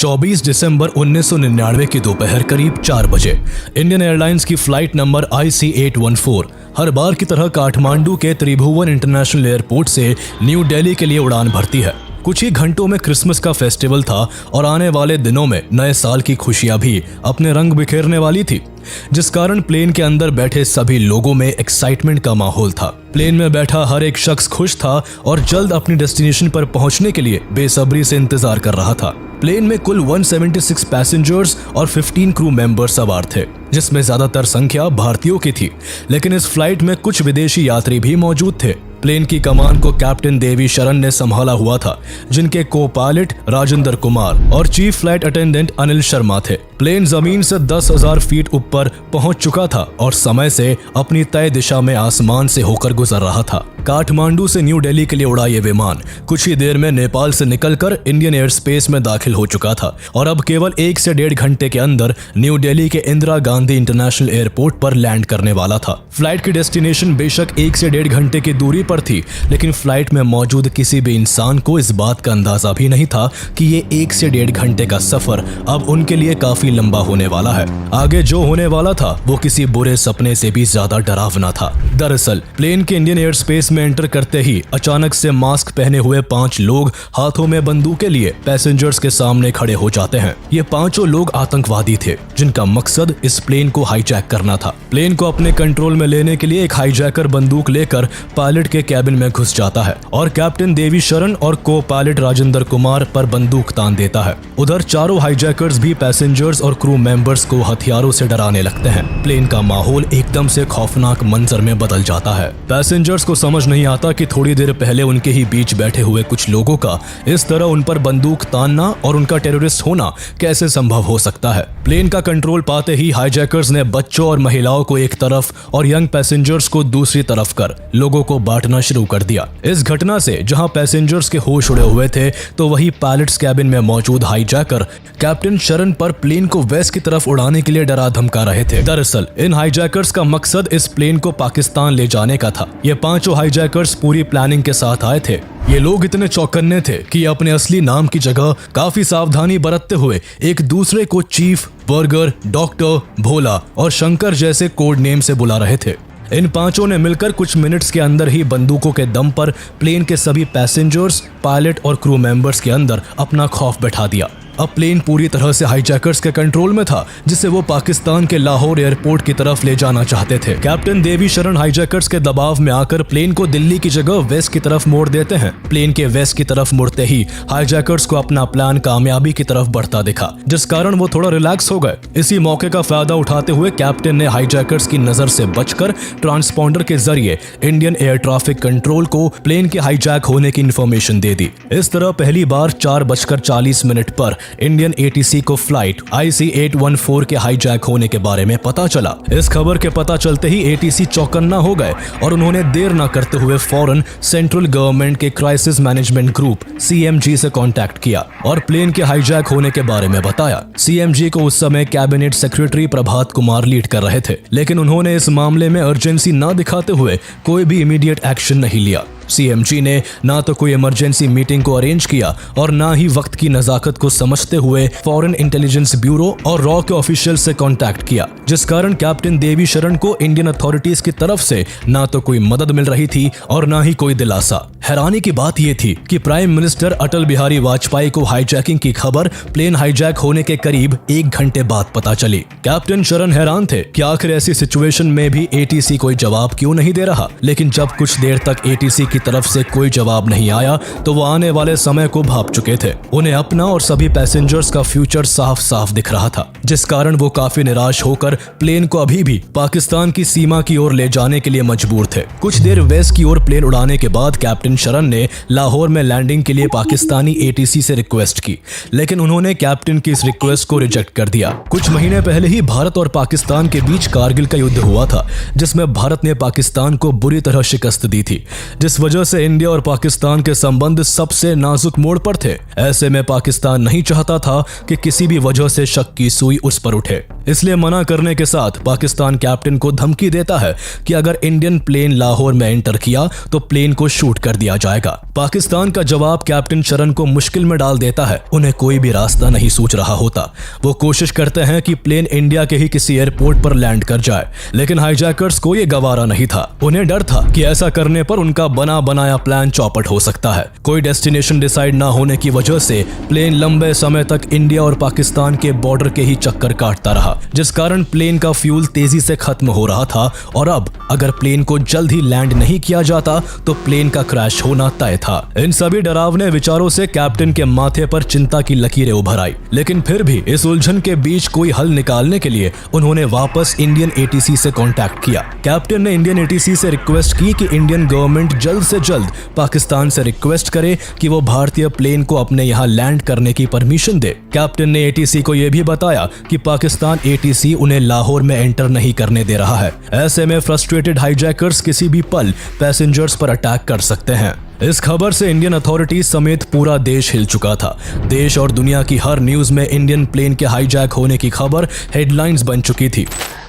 24 दिसंबर 1999 की दोपहर करीब 4 बजे इंडियन एयरलाइंस की फ्लाइट नंबर IC814 हर बार की तरह काठमांडू के त्रिभुवन इंटरनेशनल एयरपोर्ट से न्यू दिल्ली के लिए उड़ान भरती है। कुछ ही घंटों में क्रिसमस का फेस्टिवल था और आने वाले दिनों में नए साल की खुशियां भी अपने रंग बिखेरने वाली थी, जिस कारण प्लेन के अंदर बैठे सभी लोगों में एक्साइटमेंट का माहौल था। प्लेन में बैठा हर एक शख्स खुश था और जल्द अपनी डेस्टिनेशन पर पहुंचने के लिए बेसब्री से इंतजार कर रहा था। प्लेन में कुल 176 पैसेंजर्स और 15 क्रू मेंबर्स सवार थे, जिसमें ज्यादातर संख्या भारतीयों की थी, लेकिन इस फ्लाइट में कुछ विदेशी यात्री भी मौजूद थे। प्लेन की कमान को कैप्टन देवी शरण ने संभाला हुआ था, जिनके को पायलट राजेंद्र कुमार और chief flight attendant Anil Sharma थे। प्लेन जमीन से 10,000 फीट ऊपर पहुंच चुका था और समय से अपनी तय दिशा में आसमान से होकर गुजर रहा था। काठमांडू से न्यू दिल्ली के लिए उड़ा ये विमान कुछ ही देर में नेपाल से निकलकर इंडियन एयर स्पेस में दाखिल हो चुका था और अब केवल 1 से 1.5 घंटे के अंदर न्यू दिल्ली के इंदिरा गांधी इंटरनेशनल एयरपोर्ट पर लैंड करने वाला था। फ्लाइट की डेस्टिनेशन बेशक 1 से 1.5 घंटे की दूरी पर थी, लेकिन फ्लाइट में मौजूद किसी भी इंसान को इस बात का अंदाजा भी नहीं था कि ये 1 से 1.5 घंटे का सफर अब उनके लिए काफी लंबा होने वाला है। आगे जो होने वाला था वो किसी बुरे सपने से भी ज्यादा डरावना था। दरअसल प्लेन के इंडियन एयर स्पेस में एंटर करते ही अचानक से मास्क पहने हुए 5 लोग हाथों में बंदूकें लिए पैसेंजर्स के सामने खड़े हो जाते हैं। ये पांचों लोग आतंकवादी थे, जिनका मकसद इस प्लेन को हाईजैक करना था। प्लेन को अपने कंट्रोल में लेने के लिए एक हाईजैकर बंदूक लेकर पायलट के कैबिन में घुस जाता है और कैप्टन देवी शरण और को पायलट राजेंद्र कुमार पर बंदूक तान देता है। उधर चारों हाईजैकर्स भी पैसेंजर्स और क्रू मेंबर्स को हथियारों से डराने लगते हैं। प्लेन का माहौल एकदम से खौफनाक मंजर में बदल जाता है। पैसेंजर्स को समझ नहीं आता कि थोड़ी देर पहले उनके ही बीच बैठे हुए कुछ लोगों का इस तरह उन पर बंदूक तानना और उनका टेररिस्ट होना कैसे संभव हो सकता है। प्लेन का कंट्रोल पाते ही हाईजैकर्स ने बच्चों और महिलाओं को एक तरफ और यंग पैसेंजर्स को दूसरी तरफ कर लोगों को बांटना शुरू कर दिया। इस घटना से जहां पैसेंजर्स के होश उड़े हुए थे, तो वही पायलट्स कैबिन में मौजूद हाईजैकर कैप्टन शरण पर प्लेन को वेस्ट की तरफ उड़ाने के लिए डरा धमका रहे थे। दरअसल इन हाईजैकर्स का मकसद इस प्लेन को पाकिस्तान ले जाने का था। ये पांचों हाईजैकर्स पूरी प्लानिंग के साथ आए थे। ये लोग इतने चौकन्ने थे कि अपने असली नाम की जगह काफी सावधानी बरतते हुए एक दूसरे को चीफ, बर्गर, डॉक्टर, भोला और शंकर जैसे कोड नेम से बुला रहे थे। इन पांचों ने मिलकर कुछ मिनट्स के अंदर ही बंदूकों के दम पर प्लेन के सभी पैसेंजर्स, पायलट और क्रू मेंबर्स के अंदर अपना खौफ बैठा दिया। अब प्लेन पूरी तरह से हाईजैकर्स के कंट्रोल में था, जिसे वो पाकिस्तान के लाहौर एयरपोर्ट की तरफ ले जाना चाहते थे। कैप्टन देवी शरण हाईजैकर्स के दबाव में आकर प्लेन को दिल्ली की जगह वेस्ट की तरफ मोड़ देते हैं। प्लेन के वेस्ट की तरफ मुड़ते ही हाईजैकर्स को अपना प्लान कामयाबी की तरफ बढ़ता दिखा, जिस कारण वो थोड़ा रिलैक्स हो गए। इसी मौके का फायदा उठाते हुए कैप्टन ने हाईजैकर्स की नजर से बचकर ट्रांसपॉन्डर के जरिए इंडियन एयर ट्रैफिक कंट्रोल को प्लेन के हाईजैक होने की इंफॉर्मेशन दे दी। इस तरह पहली बार 4:40 पर इंडियन ATC को फ्लाइट IC814 के हाईजैक होने के बारे में पता चला। इस खबर के पता चलते ही ATC चौकन्ना हो गए और उन्होंने देर न करते हुए फौरन सेंट्रल गवर्नमेंट के क्राइसिस मैनेजमेंट ग्रुप CMG से कांटेक्ट किया और प्लेन के हाईजैक होने के बारे में बताया। CMG को उस समय cabinet secretary Prabhat Kumar lead कर रहे थे, लेकिन उन्होंने इस मामले में अर्जेंसी न दिखाते हुए कोई भी इमीडिएट एक्शन नहीं लिया। CMG ने ना तो कोई इमरजेंसी मीटिंग को अरेंज किया और ना ही वक्त की नजाकत को समझते हुए फॉरेन इंटेलिजेंस ब्यूरो और रॉ के ऑफिशियल से कांटेक्ट किया, जिस कारण कैप्टन देवी शरण को इंडियन अथॉरिटीज की तरफ से ना तो कोई मदद मिल रही थी और ना ही कोई दिलासा। हैरानी की बात यह थी कि प्राइम मिनिस्टर अटल बिहारी वाजपेयी को हाईजैकिंग की खबर प्लेन हाईजैक होने के करीब 1 घंटे बाद पता चली। कैप्टन शरण हैरान थे कि आखिर ऐसी सिचुएशन में भी ATC कोई जवाब क्यों नहीं दे रहा, लेकिन जब कुछ देर तक ATC की तरफ से कोई जवाब नहीं आया तो वो आने वाले समय को भांप चुके थे। उन्हें अपना और सभी पैसेंजर्स का फ्यूचर साफ साफ दिख रहा था, जिस कारण वो काफी निराश होकर प्लेन को अभी भी पाकिस्तान की सीमा की ओर ले जाने के लिए मजबूर थे। कुछ देर वेस्ट की ओर प्लेन उड़ाने के बाद कैप्टन शरण ने लाहौर में लैंडिंग के लिए पाकिस्तानी ATC से रिक्वेस्ट की, लेकिन उन्होंने कैप्टन की इस रिक्वेस्ट को रिजेक्ट कर दिया। कुछ महीने पहले ही भारत और पाकिस्तान के बीच कारगिल का युद्ध हुआ था, जिसमें भारत ने पाकिस्तान को बुरी तरह शिकस्त दी थी, जिस वजह से इंडिया और पाकिस्तान के संबंध सबसे नाजुक मोड़ पर थे। ऐसे में पाकिस्तान नहीं चाहता था कि किसी भी वजह से शक की सुई उस पर उठे, इसलिए मना करने के साथ पाकिस्तान कैप्टन को धमकी देता है कि अगर इंडियन प्लेन लाहौर में एंटर किया तो प्लेन को शूट कर दिया जाएगा। पाकिस्तान का जवाब कैप्टन शरण को मुश्किल में डाल देता है। उन्हें कोई भी रास्ता नहीं सूझ रहा होता। वो कोशिश करते हैं कि प्लेन इंडिया के ही किसी एयरपोर्ट पर लैंड कर जाए, लेकिन हाईजैकर्स को ये गवारा नहीं था। उन्हें डर था कि ऐसा करने पर उनका बना बनाया प्लान चौपट हो सकता है। कोई डेस्टिनेशन डिसाइड ना होने की वजह से प्लेन लंबे समय तक इंडिया और पाकिस्तान के बॉर्डर के ही चक्कर काटता रहा, जिस कारण प्लेन का फ्यूल तेजी से खत्म हो रहा था और अब अगर प्लेन को जल्द ही लैंड नहीं किया जाता तो प्लेन का क्रैश होना तय था। इन सभी डरावने विचारों से कैप्टन के माथे पर चिंता की लकीरें उभर आई, लेकिन फिर भी इस उलझन के बीच कोई हल निकालने के लिए उन्होंने वापस इंडियन एटीसी से कांटेक्ट किया। कैप्टन ने इंडियन एटीसी से रिक्वेस्ट की कि इंडियन गवर्नमेंट जल्द से जल्द पाकिस्तान से रिक्वेस्ट करे कि वो भारतीय प्लेन को अपने यहाँ लैंड करने की परमिशन दे। कैप्टन ने एटीसी को यह भी बताया कि पाकिस्तान एटीसी उन्हें लाहौर में एंटर नहीं करने दे रहा है। ऐसे में फ्रस्ट्रेटेड हाईजैकर्स किसी भी पल पैसेंजर्स पर अटैक कर सकते हैं। इस खबर से इंडियन अथॉरिटीज समेत पूरा देश हिल चुका था। देश और दुनिया की हर न्यूज में इंडियन प्लेन के हाईजैक होने की खबर हेडलाइंस बन चुकी थी।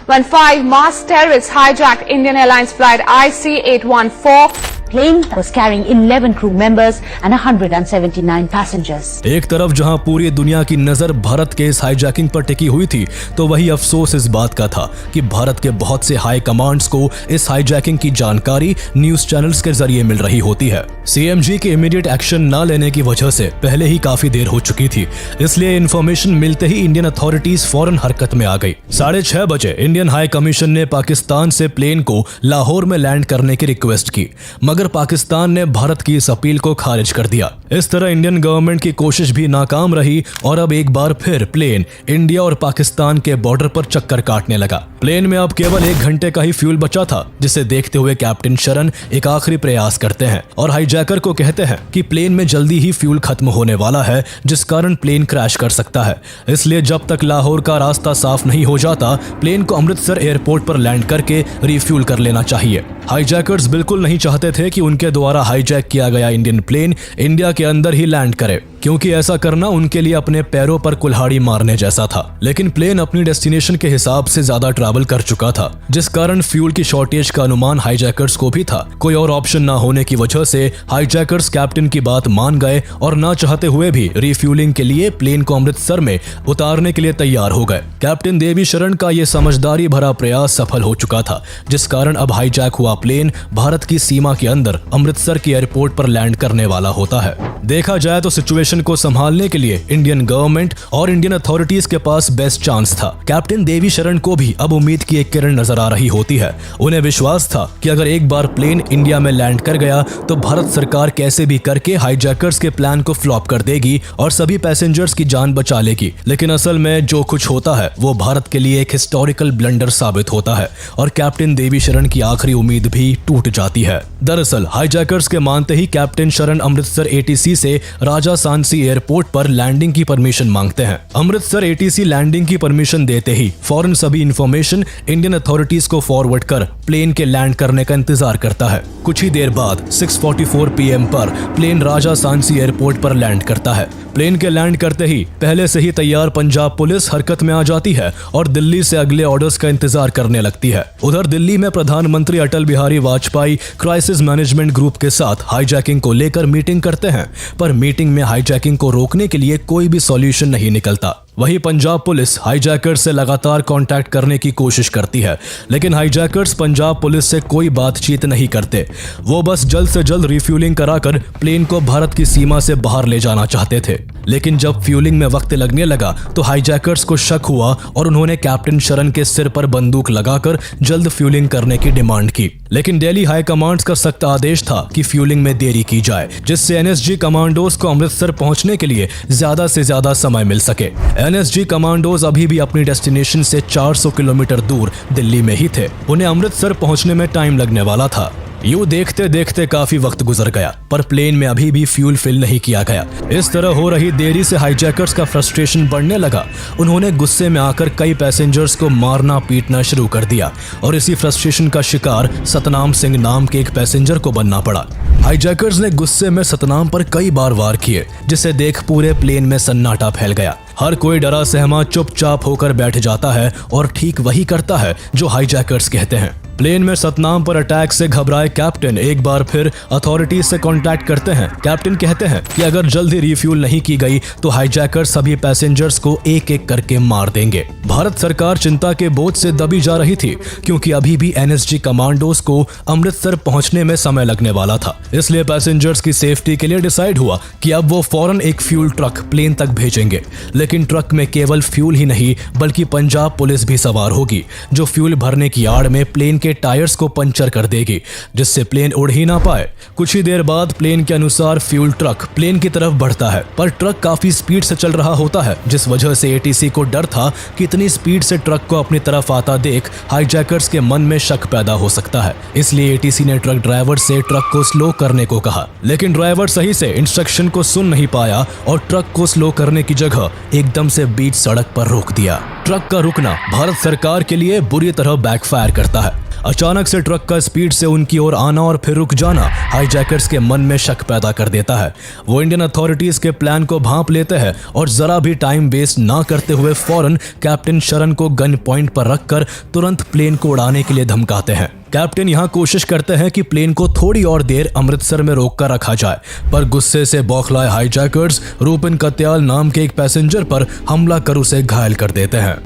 When 5 masked terrorists hijacked Indian Airlines flight IC814. Plane was carrying 11 crew members and 179 passengers. एक तरफ जहां पूरी दुनिया की नजर भारत के इस हाईजैकिंग पर टिकी हुई थी, तो वही अफसोस इस बात का था कि भारत के बहुत से हाई कमांड्स को इस हाईजैकिंग की जानकारी न्यूज चैनल्स के जरिए मिल रही होती है। सीएमजी के इमीडिएट एक्शन न लेने की वजह से पहले ही काफी देर हो चुकी थी, इसलिए इन्फॉर्मेशन मिलते ही इंडियन अथॉरिटीज फौरन हरकत में आ गई। 6:30 बजे इंडियन हाई कमीशन ने पाकिस्तान से प्लेन को लाहौर में लैंड करने की रिक्वेस्ट की, मगर पाकिस्तान ने भारत की इस अपील को खारिज कर दिया। इस तरह इंडियन गवर्नमेंट की कोशिश भी नाकाम रही और अब एक बार फिर प्लेन इंडिया और पाकिस्तान के बॉर्डर पर चक्कर काटने लगा। प्लेन में अब केवल 1 घंटे का ही फ्यूल बचा था, जिसे देखते हुए कैप्टन शरण एक आखिरी प्रयास करते हैं और हाईजैकर को कहते हैं कि प्लेन में जल्दी ही फ्यूल खत्म होने वाला है, जिस कारण प्लेन क्रैश कर सकता है। इसलिए जब तक लाहौर का रास्ता साफ नहीं हो जाता, प्लेन को अमृतसर एयरपोर्ट पर लैंड करके रिफ्यूल कर लेना चाहिए। हाईजैकर्स बिल्कुल नहीं चाहते थे कि उनके द्वारा हाईजैक किया गया इंडियन प्लेन इंडिया के अंदर ही लैंड करे, क्योंकि ऐसा करना उनके लिए अपने पैरों पर कुल्हाड़ी मारने जैसा था। लेकिन प्लेन अपनी डेस्टिनेशन के हिसाब से ज्यादा ट्रैवल कर चुका था, जिस कारण फ्यूल की शॉर्टेज का अनुमान हाईजैकर्स को भी था। कोई और ऑप्शन ना होने की वजह से हाईजैकर्स कैप्टन की बात मान गए और ना चाहते हुए भी रिफ्यूलिंग के लिए प्लेन को अमृतसर में उतारने के लिए तैयार हो गए। कैप्टन देवी शरण का यह समझदारी भरा प्रयास सफल हो चुका था, जिस कारण अब हाईजैक हुआ प्लेन भारत की सीमा के अंदर अमृतसर के एयरपोर्ट पर लैंड करने वाला होता है। देखा जाए तो सिचुएशन को संभालने के लिए इंडियन गवर्नमेंट और इंडियन अथॉरिटीज के पास बेस्ट चांस था। कैप्टन देवी शरण को भी अब उम्मीद की एक किरण नजर आ रही होती है। उन्हें विश्वास था कि अगर एक बार प्लेन इंडिया में लैंड कर गया तो भारत सरकार कैसे भी करके हाईजैकर्स के प्लान को फ्लॉप कर देगी और सभी पैसेंजर्स की जान बचा लेगी। लेकिन असल में जो कुछ होता है वो भारत के लिए एक हिस्टोरिकल ब्लंडर साबित होता है और कैप्टन देवी शरण की आखिरी उम्मीद भी टूट जाती है। दरअसल हाईजैकर्स के मानते ही कैप्टन शरण अमृतसर एटीसी से राजा सांसी एयरपोर्ट पर लैंडिंग की परमिशन मांगते हैं। अमृतसर एटीसी लैंडिंग की परमिशन देते ही फौरन सभी इंफॉर्मेशन इंडियन अथॉरिटीज को फॉरवर्ड कर प्लेन के लैंड करने का इंतजार करता है। कुछ ही देर बाद 6:44 PM पर प्लेन राजा सांसी एयरपोर्ट पर लैंड करता है। प्लेन के लैंड करते ही पहले से ही तैयार पंजाब पुलिस हरकत में आ जाती है और दिल्ली से अगले ऑर्डर्स का इंतजार करने लगती है। उधर दिल्ली में प्रधानमंत्री Atal Bihari Vajpayee crisis management group के साथ हाईजैकिंग को लेकर मीटिंग करते हैं, पर मीटिंग में हाईजैकिंग को रोकने के लिए कोई भी सॉल्यूशन नहीं निकलता। वहीं पंजाब पुलिस हाईजैकर्स से लगातार कांटेक्ट करने की कोशिश करती है, लेकिन हाईजैकर्स पंजाब पुलिस से कोई बातचीत नहीं करते। वो बस जल्द से जल्द रिफ्यूलिंग कराकर प्लेन को भारत की सीमा से बाहर ले जाना चाहते थे। लेकिन जब फ्यूलिंग में वक्त लगने लगा तो हाईजैकर्स को शक हुआ और उन्होंने कैप्टन शरण के सिर पर बंदूक लगाकर जल्द फ्यूलिंग करने की डिमांड की। लेकिन दिल्ली हाई कमांड्स का सख्त आदेश था कि फ्यूलिंग में देरी की जाए, जिससे एनएसजी कमांडोज को अमृतसर पहुंचने के लिए ज्यादा से ज्यादा समय मिल सके। एनएसजी कमांडोज अभी भी अपनी डेस्टिनेशन से 400 किलोमीटर दूर दिल्ली में ही थे। उन्हें अमृतसर पहुंचने में टाइम लगने वाला था। यूं देखते देखते काफी वक्त गुजर गया, पर प्लेन में अभी भी फ्यूल फिल नहीं किया गया। इस तरह हो रही देरी से हाईजैकर्स का फ्रस्ट्रेशन बढ़ने लगा। उन्होंने गुस्से में आकर कई पैसेंजर्स को मारना पीटना शुरू कर दिया और इसी फ्रस्ट्रेशन का शिकार सतनाम सिंह नाम के एक पैसेंजर को बनना पड़ा। हाईजैकर्स ने गुस्से में सतनाम पर कई बार वार किए, जिसे देख पूरे प्लेन में सन्नाटा फैल गया। हर कोई डरा सहमा चुपचाप होकर बैठ जाता है और ठीक वही करता है जो हाईजैकर्स कहते हैं। प्लेन में सतनाम पर अटैक से घबराए कैप्टन एक बार फिर अथॉरिटीज से कांटेक्ट करते हैं। कैप्टन कहते हैं कि अगर जल्दी रिफ्यूल नहीं की गई तो हाईजैकर सभी पैसेंजर्स को एक एक करके मार देंगे। भारत सरकार चिंता के बोझ से दबी जा रही थी, क्योंकि अभी भी एनएसजी कमांडोज को अमृतसर पहुंचने में समय लगने वाला था। इसलिए पैसेंजर्स की सेफ्टी के लिए डिसाइड हुआ कि अब वो फौरन एक फ्यूल ट्रक प्लेन तक भेजेंगे। लेकिन ट्रक में केवल फ्यूल ही नहीं बल्कि पंजाब पुलिस भी सवार होगी, जो फ्यूल भरने की आड़ में प्लेन के टायर्स को पंचर कर देगी, जिससे प्लेन उड़ ही ना पाए। कुछ ही देर बाद प्लेन के अनुसार फ्यूल ट्रक प्लेन की तरफ बढ़ता है, पर ट्रक काफी स्पीड से चल रहा होता है, जिस वजह से एटीसी को डर था कि इतनी स्पीड से ट्रक को अपनी तरफ आता देख हाईजैकर्स के मन में शक पैदा हो सकता है। इसलिए एटीसी ने ट्रक ड्राइवर से ट्रक को स्लो करने को कहा, लेकिन ड्राइवर सही से इंस्ट्रक्शन को सुन नहीं पाया और ट्रक को स्लो करने की जगह एकदम से बीच सड़क पर रोक दिया। ट्रक का रुकना भारत सरकार के लिए बुरी तरह बैकफायर करता है। अचानक से ट्रक का स्पीड से उनकी ओर आना और फिर रुक जाना हाईजैकर्स के मन में शक पैदा कर देता है। वो इंडियन अथॉरिटीज के प्लान को भांप लेते हैं और जरा भी टाइम वेस्ट ना करते हुए फौरन कैप्टन शरण को गन पॉइंट पर रखकर तुरंत प्लेन को उड़ाने के लिए धमकाते हैं। कैप्टन यहाँ कोशिश करते हैं कि प्लेन को थोड़ी और देर अमृतसर में रोक कर रखा जाए, पर गुस्से से बौखलाए हाईजैकर्स रूपिन कत्याल नाम के एक पैसेंजर पर हमला कर उसे घायल कर देते हैं।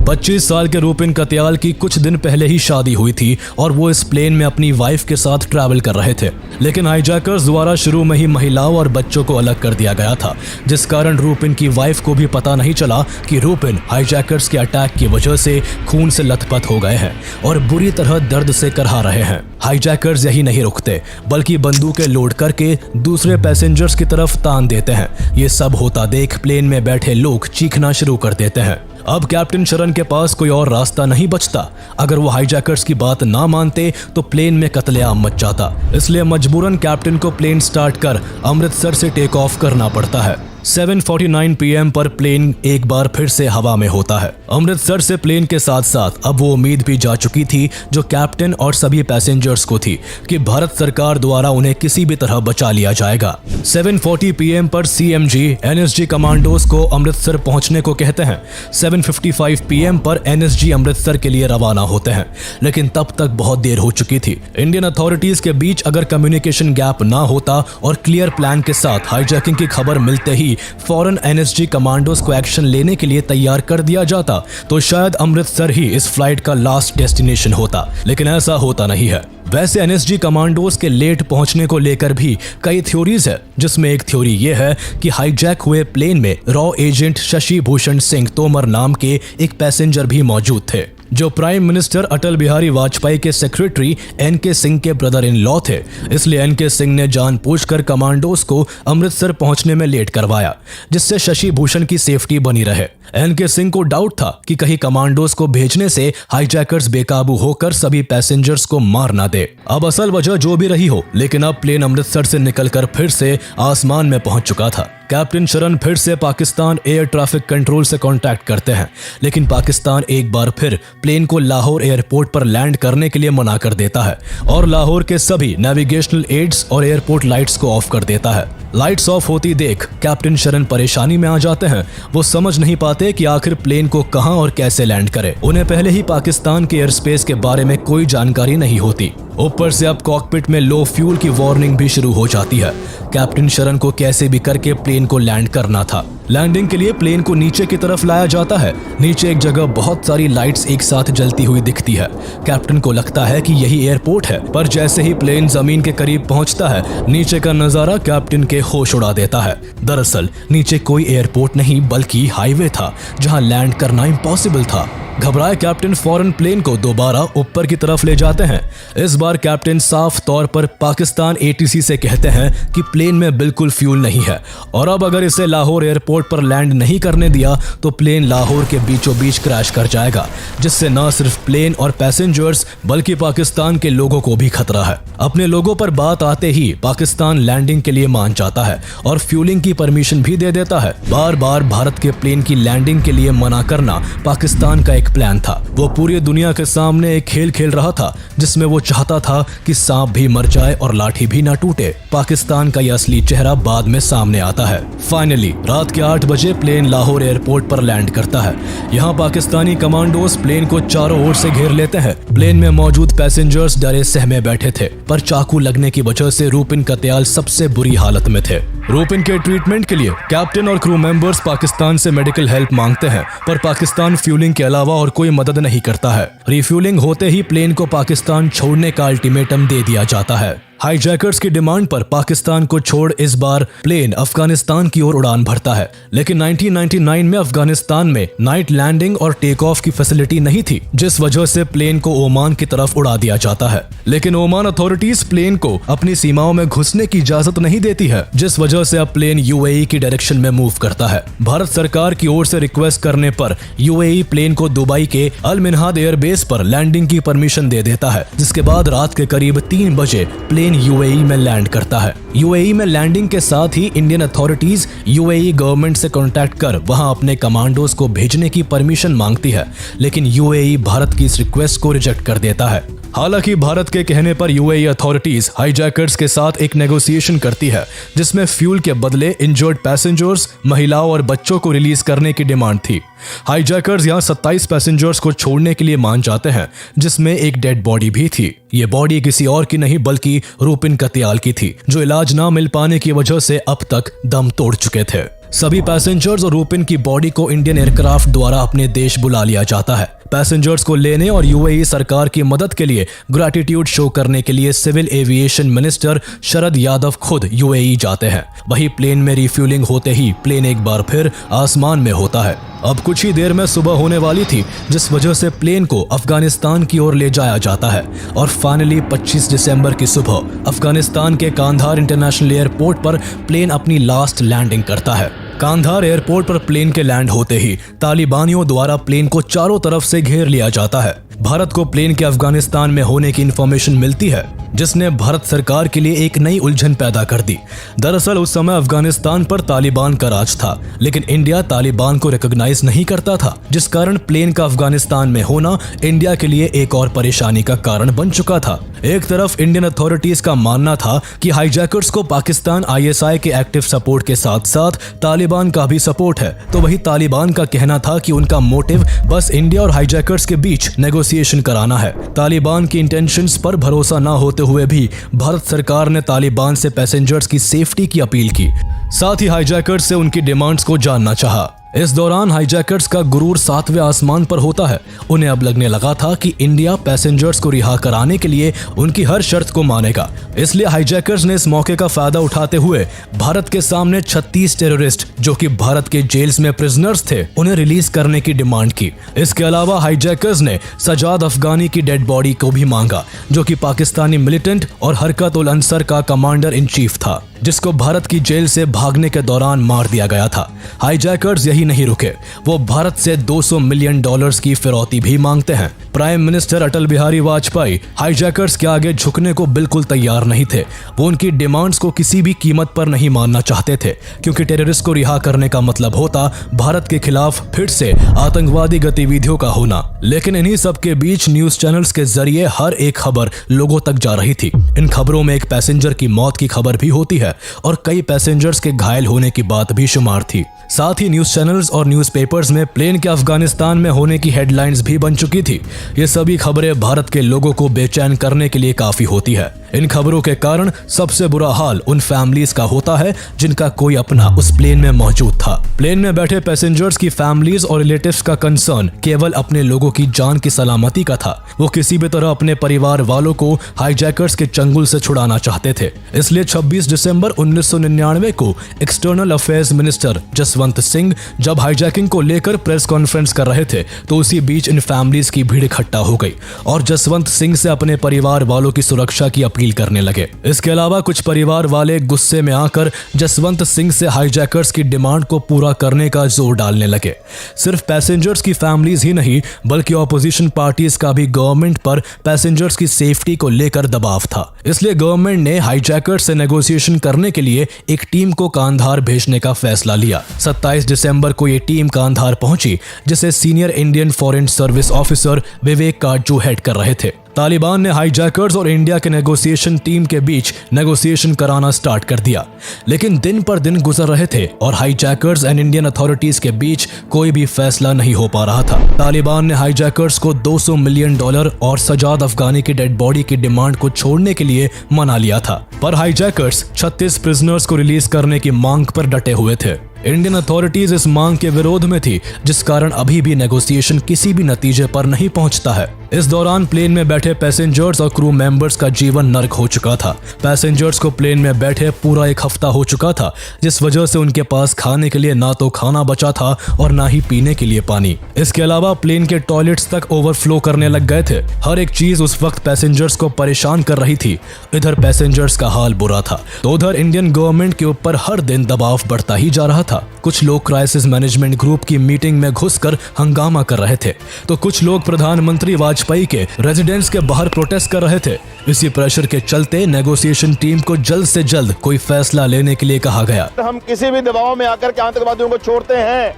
25 साल के रूपिन कत्याल की कुछ दिन पहले ही शादी हुई थी और वो इस प्लेन में अपनी वाइफ के साथ ट्रैवल कर रहे थे, लेकिन हाईजैकर्स द्वारा शुरू में ही महिलाओं और बच्चों को अलग कर दिया गया था, जिस कारण रूपिन की वाइफ को भी पता नहीं चला कि रूपिन हाईजैकर्स के अटैक की वजह से खून से लथपथ हो गए हैं और बुरी तरह दर्द से करहा रहे हैं। हाईजैकर्स यही नहीं रुकते, बल्कि बंदूकें लोड करके दूसरे पैसेंजर्स की तरफ तान देते हैं। ये सब होता देख प्लेन में बैठे लोग चीखना शुरू कर देते हैं। अब कैप्टन शरण के पास कोई और रास्ता नहीं बचता। अगर वो हाईजैकर्स की बात ना मानते तो प्लेन में कत्लेआम मच जाता, इसलिए मजबूरन कैप्टन को प्लेन स्टार्ट कर अमृतसर से टेक ऑफ करना पड़ता है। 7:49 PM पर प्लेन एक बार फिर से हवा में होता है। अमृतसर से प्लेन के साथ साथ अब वो उम्मीद भी जा चुकी थी, जो कैप्टन और सभी पैसेंजर्स को थी, कि भारत सरकार द्वारा उन्हें किसी भी तरह बचा लिया जाएगा। 7:40 PM पर CMG NSG कमांडोज को अमृतसर पहुंचने को कहते हैं। 7:55 PM पर NSG अमृतसर के लिए रवाना होते हैं, लेकिन तब तक बहुत देर हो चुकी थी। इंडियन अथॉरिटीज के बीच अगर कम्युनिकेशन गैप ना होता और क्लियर प्लान के साथ हाईजैकिंग की खबर मिलते ही फौरन NSG कमांडोज को एक्शन लेने के लिए तैयार कर दिया जाता, तो शायद अमृतसर ही इस फ्लाइट का लास्ट डेस्टिनेशन होता, लेकिन ऐसा होता नहीं है। वैसे NSG कमांडोज के लेट पहुंचने को लेकर भी कई थ्योरीज है, जिसमें एक थ्योरी ये है कि हाईजैक हुए प्लेन में रॉ एजेंट शशि भूषण सिंह तोमर नाम के एक पैसेंजर भी मौजूद थे, जो प्राइम मिनिस्टर अटल बिहारी वाजपेयी के सेक्रेटरी NK सिंह के ब्रदर इन लॉ थे। इसलिए NK सिंह ने जानबूझकर कमांडोज को अमृतसर पहुंचने में लेट करवाया, जिससे शशि भूषण की सेफ्टी बनी रहे। NK सिंह को डाउट था कि कहीं कमांडोज को भेजने से हाईजैकर्स बेकाबू होकर सभी पैसेंजर्स को मार ना दे। अब असल वजह जो भी रही हो, लेकिन अब प्लेन अमृतसर से निकलकर फिर से आसमान में पहुंच चुका था। कैप्टन शरण फिर से पाकिस्तान एयर ट्रैफिक कंट्रोल से कांटेक्ट करते हैं, लेकिन पाकिस्तान एक बार फिर प्लेन को लाहौर एयरपोर्ट पर लैंड करने के लिए मना कर देता है और लाहौर के सभी नेविगेशनल एड्स और एयरपोर्ट लाइट्स को ऑफ कर देता है। लाइट्स ऑफ होती देख कैप्टन शरण परेशानी में आ जाते हैं। वो समझ नहीं पाते कि आखिर प्लेन को कहां और कैसे लैंड करे। उन्हें पहले ही पाकिस्तान के एयर स्पेस के बारे में कोई जानकारी नहीं होती। ऊपर से अब कॉकपिट में लो फ्यूल की वार्निंग भी शुरू हो जाती है। कैप्टन शरण को कैसे भी करके प्लेन को लैंड करना था। लैंडिंग के लिए प्लेन को नीचे की तरफ लाया जाता है। नीचे एक जगह बहुत सारी लाइट्स एक साथ जलती हुई दिखती है। कैप्टन को लगता है कि यही एयरपोर्ट है, पर जैसे ही प्लेन जमीन के करीब पहुंचता है, नीचे का नजारा कैप्टन के होश उड़ा देता है। दरअसल नीचे कोई एयरपोर्ट नहीं बल्कि हाईवे था, जहां लैंड करना इम्पॉसिबल था। घबराए कैप्टन फौरन प्लेन को दोबारा ऊपर की तरफ ले जाते हैं। इस बार कैप्टन साफ तौर पर पाकिस्तान ATC से कहते हैं कि प्लेन में बिल्कुल फ्यूल नहीं है और अब अगर इसे लाहौर एयरपोर्ट पर लैंड नहीं करने दिया तो प्लेन लाहौर के बीचों बीच क्रैश कर जाएगा, जिससे न सिर्फ प्लेन और पैसेंजर्स बल्कि पाकिस्तान के लोगों को भी खतरा है। अपने लोगों पर बात आते ही पाकिस्तान लैंडिंग के लिए मान जाता है और फ्यूलिंग की परमिशन भी दे देता है। बार बार भारत के प्लेन की लैंडिंग के लिए मना करना पाकिस्तान का एक प्लान था। वो पूरी दुनिया के सामने एक खेल खेल रहा था जिसमें वो चाहता था कि सांप भी मर जाए और लाठी भी ना टूटे। पाकिस्तान का यह असली चेहरा बाद में सामने आता है। फाइनली रात के 8 बजे प्लेन लाहौर एयरपोर्ट पर लैंड करता है। यहाँ पाकिस्तानी कमांडोज प्लेन को चारों ओर से घेर लेते हैं। प्लेन में मौजूद पैसेंजर्स डरे सहमे बैठे थे, पर चाकू लगने की वजह से रूपिन कत्याल सबसे बुरी हालत में थे। रूपिन के ट्रीटमेंट के लिए कैप्टन और क्रू मेंबर्स पाकिस्तान से मेडिकल हेल्प मांगते हैं, पर पाकिस्तान फ्यूलिंग के अलावा और कोई मदद नहीं करता है। रिफ्यूलिंग होते ही प्लेन को पाकिस्तान छोड़ने का अल्टीमेटम दे दिया जाता है। हाईजैकर्स की डिमांड पर पाकिस्तान को छोड़ इस बार प्लेन अफगानिस्तान की ओर उड़ान भरता है, लेकिन 1999 में अफगानिस्तान में नाइट लैंडिंग और टेक ऑफ की फैसिलिटी नहीं थी, जिस वजह से प्लेन को ओमान की तरफ उड़ा दिया जाता है। लेकिन ओमान अथॉरिटीज प्लेन को अपनी सीमाओं में घुसने की इजाजत नहीं देती है, जिस वजह से अब प्लेन UAE की डायरेक्शन में मूव करता है। भारत सरकार की ओर से रिक्वेस्ट करने पर UAE प्लेन को दुबई के अल मिनहाद एयरबेस पर लैंडिंग की परमिशन दे देता है, जिसके बाद रात के करीब 3 बजे प्लेन UAE में लैंड करता है। UAE में लैंडिंग के साथ ही इंडियन अथॉरिटीज UAE गवर्नमेंट से कांटेक्ट कर वहां अपने कमांडोज को भेजने की परमिशन मांगती है, लेकिन UAE भारत की इस रिक्वेस्ट को रिजेक्ट कर देता है। हालांकि भारत के कहने पर UAE अथॉरिटीज हाईजैकर्स के साथ एक नेगोशिएशन करती है, जिसमें फ्यूल के बदले इंजर्ड पैसेंजर्स, महिलाओं और बच्चों को रिलीज करने की डिमांड थी। हाईजैकर्स यहां 27 पैसेंजर्स को छोड़ने के लिए मान जाते हैं, जिसमें एक डेड बॉडी भी थी। ये बॉडी किसी और की नहीं बल्कि रूपिन कत्याल की थी, जो इलाज ना मिल पाने की वजह से अब तक दम तोड़ चुके थे। सभी पैसेंजर्स और रूपिन की बॉडी को इंडियन एयरक्राफ्ट द्वारा अपने देश बुला लिया जाता है। पैसेंजर्स को लेने और UAE सरकार की मदद के लिए ग्रैटिट्यूड शो करने के लिए civil aviation minister Sharad Yadav खुद UAE जाते हैं। वही प्लेन में रिफ्यूलिंग होते ही प्लेन एक बार फिर आसमान में होता है। अब कुछ ही देर में सुबह होने वाली थी, जिस वजह से प्लेन को अफगानिस्तान की ओर ले जाया जाता है और फाइनली 25 दिसंबर की सुबह अफगानिस्तान के कांधार इंटरनेशनल एयरपोर्ट पर प्लेन अपनी लास्ट लैंडिंग करता है। कांधार एयरपोर्ट पर प्लेन के लैंड होते ही तालिबानियों द्वारा प्लेन को चारों तरफ से घेर लिया जाता है। भारत को प्लेन के अफगानिस्तान में होने की इंफॉर्मेशन मिलती है, जिसने भारत सरकार के लिए एक नई उलझन पैदा कर दी। दरअसल उस समय अफगानिस्तान पर तालिबान का राज था, लेकिन इंडिया तालिबान को रिकॉग्नाइज नहीं करता था, जिस कारण प्लेन का अफगानिस्तान में होना इंडिया के लिए एक और परेशानी का कारण बन चुका था। एक तरफ इंडियन अथॉरिटीज का मानना था कि हाईजैकर्स को पाकिस्तान ISI के एक्टिव सपोर्ट के साथ साथ तालिबान का भी सपोर्ट है, तो वही तालिबान का कहना था कि उनका मोटिव बस इंडिया और हाईजैकर्स के बीच नेगोशिएशन कराना है। तालिबान की इंटेंशंस पर भरोसा न होते हुए भी भारत सरकार ने तालिबान से पैसेंजर्स की सेफ्टी की अपील की, साथ ही हाईजैकर्स से उनकी डिमांड्स को जानना चाहा। इस दौरान हाईजैकर्स का गुरूर 7वें आसमान पर होता है। उन्हें अब लगने लगा था कि इंडिया पैसेंजर्स को रिहा कराने के लिए उनकी हर शर्त को मानेगा, इसलिए हाईजैकर्स ने इस मौके का फायदा उठाते हुए भारत के सामने 36 टेररिस्ट जो कि भारत के जेल्स में प्रिजनर्स थे, उन्हें रिलीज करने की डिमांड की। इसके अलावा हाईजैकर्स ने सजाद अफगानी की डेड बॉडी को भी मांगा, जो कि पाकिस्तानी मिलिटेंट और हरकत उल अंसर का कमांडर इन चीफ था, जिसको भारत की जेल से भागने के दौरान मार दिया गया था। हाईजैकर्स यही नहीं रुके, वो भारत से $200 मिलियन की फिरौती भी मांगते हैं। प्राइम मिनिस्टर अटल बिहारी वाजपेयी हाईजैकर्स के आगे झुकने को बिल्कुल तैयार नहीं थे। वो उनकी डिमांड्स को किसी भी कीमत पर नहीं मानना चाहते थे, क्योंकि टेररिस्ट को रिहा करने का मतलब होता भारत के खिलाफ फिर से आतंकवादी गतिविधियों का होना। लेकिन इन्हीं सब के बीच न्यूज चैनल्स के जरिए हर एक खबर लोगों तक जा रही थी। इन खबरों में एक पैसेंजर की मौत की खबर भी होती है और कई पैसेंजर्स के घायल होने की बात भी शुमार थी। साथ ही न्यूज चैनल्स और न्यूज़पेपर्स में प्लेन के अफगानिस्तान में होने की हेडलाइंस भी बन चुकी थी। ये सभी खबरें भारत के लोगों को बेचैन करने के लिए काफी होती है। इन खबरों के कारण सबसे बुरा हाल उन फैमिलीज का होता है जिनका कोई अपना उस प्लेन में मौजूद था। प्लेन में बैठे पैसेंजर्स की फैमिलीज और रिलेटिव्स का कंसर्न केवल अपने लोगों की जान की सलामती का था। वो किसी भी तरह अपने परिवार वालों को हाईजैकर्स के चंगुल से छुड़ाना चाहते थे। इसलिए 26 दिसंबर दिसंबर 1999 को external affairs minister Jaswant Singh जब हाईजैकिंग को लेकर प्रेस कॉन्फ्रेंस कर रहे थे तो उसी बीच इन फैमिलीज की भीड़ इकट्ठा हो गई और जसवंत सिंह से अपने परिवार वालों की सुरक्षा की अपील करने लगे। इसके अलावा कुछ परिवार वाले गुस्से में आकर जसवंत सिंह से हाईजैकर्स की डिमांड को पूरा करने का जोर डालने लगे। सिर्फ पैसेंजर्स की फैमिलीज ही नहीं बल्कि ऑपोजिशन पार्टीज का भी गवर्नमेंट पर पैसेंजर्स की सेफ्टी को लेकर दबाव था। इसलिए गवर्नमेंट ने हाईजैकर्स से नेगोशिएशन करने के लिए एक टीम को कांधार भेजने का फैसला लिया। 27 दिसंबर को ये टीम कांधार पहुंची जिसे senior Indian foreign service officer Vivek Katju head कर रहे थे। तालिबान ने हाईजैकर्स और इंडिया के नेगोशिएशन टीम के बीच नेगोशिएशन कराना स्टार्ट कर दिया, लेकिन दिन पर दिन गुजर रहे थे और हाईजैकर्स एंड इंडियन अथॉरिटीज के बीच कोई भी फैसला नहीं हो पा रहा था। तालिबान ने हाईजैकर्स को $200 मिलियन और सजाद अफगानी की डेड बॉडी की डिमांड को छोड़ने के लिए मना लिया था, पर हाईजैकर्स 36 प्रिजनर्स को रिलीज करने की मांग पर डटे हुए थे। इंडियन अथॉरिटीज इस मांग के विरोध में थी, जिस कारण अभी भी नेगोशिएशन किसी भी नतीजे पर नहीं पहुंचता है। इस दौरान प्लेन में बैठे पैसेंजर्स और क्रू मेंबर्स का जीवन नर्क हो चुका था। पैसेंजर्स को प्लेन में बैठे पूरा एक हफ्ता हो चुका था, जिस वजह से उनके पास खाने के लिए ना तो खाना बचा था और ना ही पीने के लिए पानी। इसके अलावा प्लेन के टॉयलेट्स तक ओवरफ्लो करने लग गए थे। हर एक चीज उस वक्त पैसेंजर्स को परेशान कर रही थी। इधर पैसेंजर्स का हाल बुरा था तो उधर इंडियन गवर्नमेंट के ऊपर हर दिन दबाव बढ़ता ही जा रहा था। कुछ लोग क्राइसिस मैनेजमेंट ग्रुप की मीटिंग में घुसकर हंगामा कर रहे थे तो कुछ लोग प्रधानमंत्री वाजपेयी के रेजिडेंस के बाहर प्रोटेस्ट कर रहे थे। इसी प्रेशर के चलते नेगोशिएशन टीम को जल्द से जल्द कोई फैसला लेने के लिए कहा गया। हम किसी भी दबाव में आकर के आतंकवादियों को छोड़ते हैं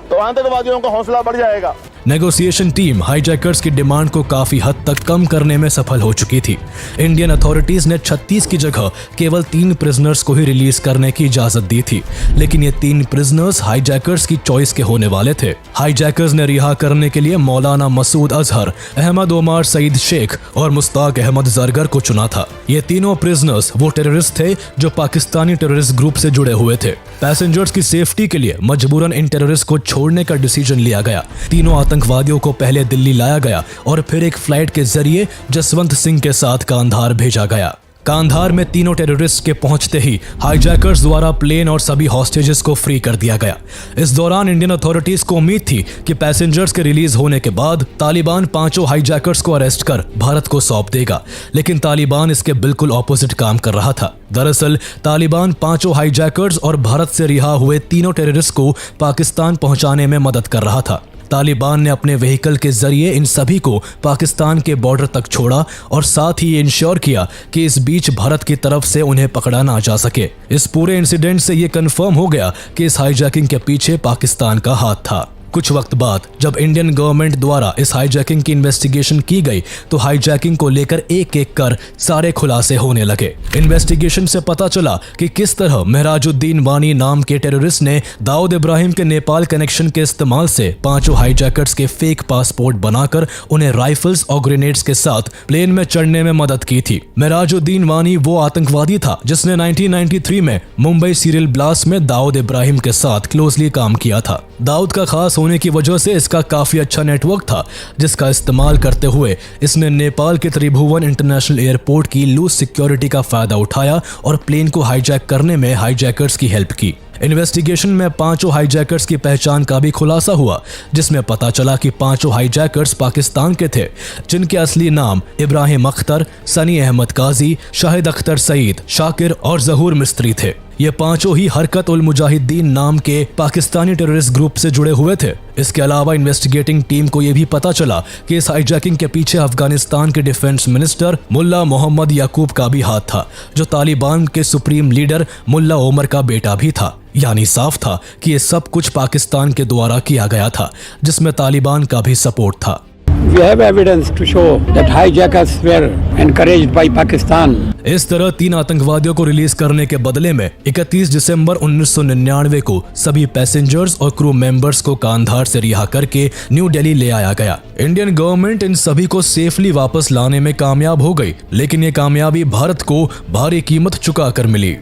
तो आतंकवादियों का हौसला बढ़ जाएगा। नेगोशिएशन टीम हाईजैकर्स की डिमांड को काफी हद तक कम करने में सफल हो चुकी थी। इंडियन अथॉरिटीज ने 36 की जगह केवल 3 प्रिजनर्स को ही रिलीज करने की इजाजत दी थी, लेकिन ये 3 प्रिजनर्स हाईजैकर्स की चॉइस के होने वाले थे। हाईजैकर्स ने रिहा करने के लिए मौलाना मसूद अजहर, अहमद ओमर सईद शेख और मुश्ताक अहमद जरगर को चुना था। ये तीनों प्रिजनर्स वो टेररिस्ट थे जो पाकिस्तानी टेररिस्ट ग्रुप से जुड़े हुए थे। पैसेंजर्स की सेफ्टी के लिए मजबूरन इन टेररिस्ट को छोड़ने का डिसीजन लिया गया। तीनों आतंकवादियों को पहले दिल्ली लाया गया और फिर एक फ्लाइट के जरिए जसवंत सिंह के साथ कांधार भेजा गया। कांधार में तीनों टेररिस्ट के पहुंचते ही हाईजैकर्स द्वारा प्लेन और सभी हॉस्टेजेस को फ्री कर दिया गया। इस दौरान इंडियन अथॉरिटीज को उम्मीद थी कि पैसेंजर्स के रिलीज होने के बाद तालिबान 5 हाईजैकर्स को अरेस्ट कर भारत को सौंप देगा, लेकिन तालिबान इसके बिल्कुल ऑपोजिट काम कर रहा था। दरअसल तालिबान 5 हाईजैकर्स और भारत से रिहा हुए तीनों टेररिस्ट को पाकिस्तान पहुंचाने में मदद कर रहा था। तालिबान ने अपने व्हीकल के जरिए इन सभी को पाकिस्तान के बॉर्डर तक छोड़ा और साथ ही इंश्योर किया कि इस बीच भारत की तरफ से उन्हें पकड़ा ना जा सके। इस पूरे इंसिडेंट से ये कंफर्म हो गया कि इस हाईजैकिंग के पीछे पाकिस्तान का हाथ था। कुछ वक्त बाद जब इंडियन गवर्नमेंट द्वारा इस हाईजैकिंग की इन्वेस्टिगेशन की गई तो हाईजैकिंग को लेकर एक एक कर सारे खुलासे होने लगे। इन्वेस्टिगेशन से पता चला कि किस तरह महराजुद्दीन वानी नाम के टेररिस्ट ने दाऊद इब्राहिम के नेपाल कनेक्शन के इस्तेमाल से 5 हाईजैकर्स के फेक पासपोर्ट बनाकर उन्हें राइफल्स और ग्रेनेड्स के साथ प्लेन में चढ़ने में मदद की थी। महराजुद्दीन वानी वो आतंकवादी था जिसने 1993 में मुंबई सीरियल ब्लास्ट में दाऊद इब्राहिम के साथ क्लोजली काम किया था। दाऊद का खास होने की वजह से इसका काफी अच्छा नेटवर्क था, जिसका इस्तेमाल करते हुए इसने नेपाल के त्रिभुवन इंटरनेशनल एयरपोर्ट की लूज सिक्योरिटी का फायदा उठाया और प्लेन को हाईजैक करने में हाईजैकर्स की हेल्प की। इन्वेस्टिगेशन में 5 हाईजैकर्स की पहचान का भी खुलासा हुआ, जिसमें पता चला कि 5 हाईजैकर्स पाकिस्तान के थे, जिनके असली नाम इब्राहिम अख्तर, सनी अहमद काजी, शाहिद अख्तर सईद, शाकिर और जहूर मिस्त्री थे। ये 5 ही हरकत उल मुजाहिदीन नाम के पाकिस्तानी टेररिस्ट ग्रुप से जुड़े हुए थे। इसके अलावा इन्वेस्टिगेटिंग टीम को यह भी पता चला कि इस हाईजैकिंग के पीछे अफगानिस्तान के डिफेंस मिनिस्टर मुल्ला मोहम्मद याकूब का भी हाथ था, जो तालिबान के सुप्रीम लीडर मुल्ला ओमर का बेटा भी था। यानी साफ था कि ये सब कुछ पाकिस्तान के द्वारा किया गया था, जिसमें तालिबान का भी सपोर्ट था। We have evidence to show that hijackers were encouraged by Pakistan. इस तरह 3 आतंकवादियों को रिलीज करने के बदले में 31 दिसंबर 1999 को सभी पैसेंजर्स और क्रू मेंबर्स को कांधार से रिहा करके न्यू दिल्ली ले आया गया। इंडियन गवर्नमेंट इन सभी को सेफली वापस लाने में कामयाब हो गई, लेकिन ये कामयाबी भारत को भारी कीमत चुका कर मिली।